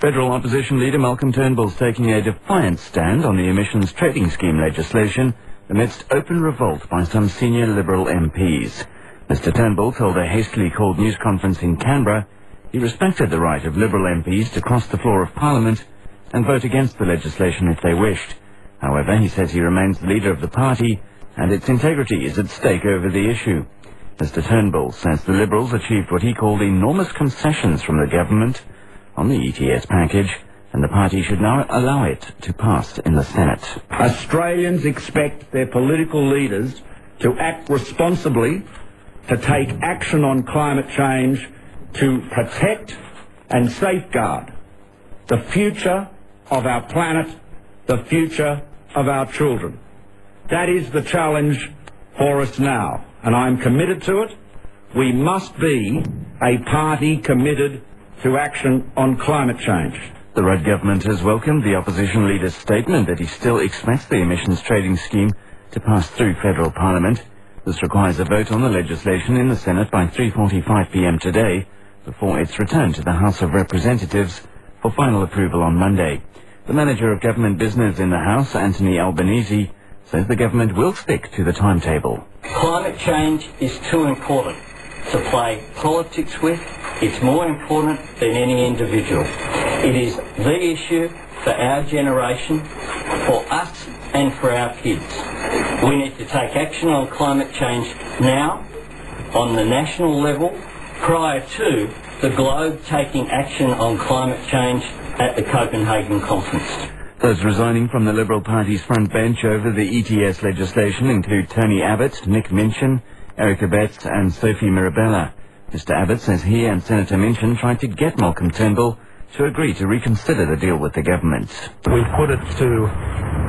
Federal Opposition Leader Malcolm Turnbull's taking a defiant stand on the emissions trading scheme legislation amidst open revolt by some senior Liberal MPs. Mr Turnbull told a hastily called news conference in Canberra he respected the right of Liberal MPs to cross the floor of Parliament and vote against the legislation if they wished. However, he says he remains the leader of the party and its integrity is at stake over the issue. Mr Turnbull says the Liberals achieved what he called enormous concessions from the government on the ETS package, and the party should now allow it to pass in the Senate. Australians expect their political leaders to act responsibly, to take action on climate change, to protect and safeguard the future of our planet, the future of our children. That is the challenge for us now, and I'm committed to it. We must be a party committed to action on climate change. The Rudd government has welcomed the opposition leader's statement that he still expects the emissions trading scheme to pass through federal parliament. This requires a vote on the legislation in the Senate by 3:45 p.m. today before it's returned to the House of Representatives for final approval on Monday. The Manager of Government Business in the House, Anthony Albanese, says the government will stick to the timetable. Climate change is too important to play politics with. It's more important than any individual. It is the issue for our generation, for us and for our kids. We need to take action on climate change now, on the national level, prior to the globe taking action on climate change at the Copenhagen conference. Those resigning from the Liberal Party's front bench over the ETS legislation include Tony Abbott, Nick Minchin, Erica Betts and Sophie Mirabella. Mr Abbott says he and Senator Minchin tried to get Malcolm Turnbull to agree to reconsider the deal with the government. We put it to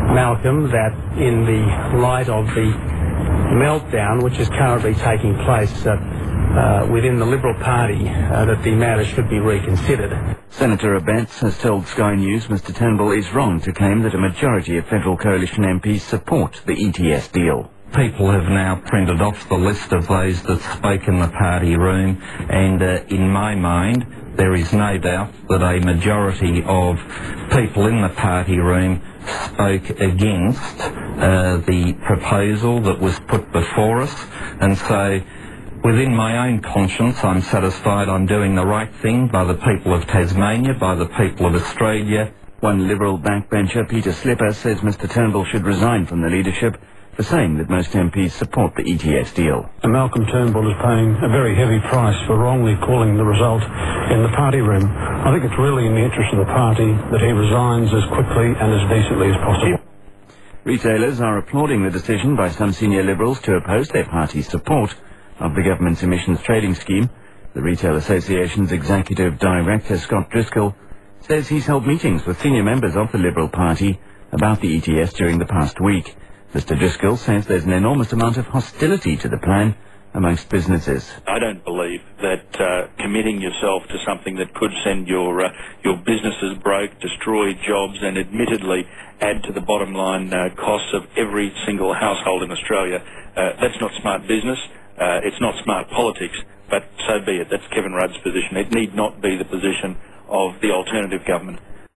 Malcolm that in the light of the meltdown which is currently taking place within the Liberal Party, that the matter should be reconsidered. Senator Betts has told Sky News Mr Turnbull is wrong to claim that a majority of federal coalition MPs support the ETS deal. People have now printed off the list of those that spoke in the party room, and in my mind there is no doubt that a majority of people in the party room spoke against the proposal that was put before us, and so within my own conscience I'm satisfied I'm doing the right thing by the people of Tasmania, by the people of Australia. One Liberal backbencher, Peter Slipper, says Mr Turnbull should resign from the leadership for saying that most MPs support the ETS deal. Malcolm Turnbull is paying a very heavy price for wrongly calling the result in the party room. I think it's really in the interest of the party that he resigns as quickly and as decently as possible. Retailers are applauding the decision by some senior Liberals to oppose their party's support of the government's emissions trading scheme. The Retail Association's Executive Director, Scott Driscoll, says he's held meetings with senior members of the Liberal Party about the ETS during the past week. Mr Driscoll says there's an enormous amount of hostility to the plan amongst businesses. I don't believe that committing yourself to something that could send your businesses broke, destroy jobs and admittedly add to the bottom line costs of every single household in Australia, that's not smart business, it's not smart politics, but so be it. That's Kevin Rudd's position. It need not be the position of the alternative government.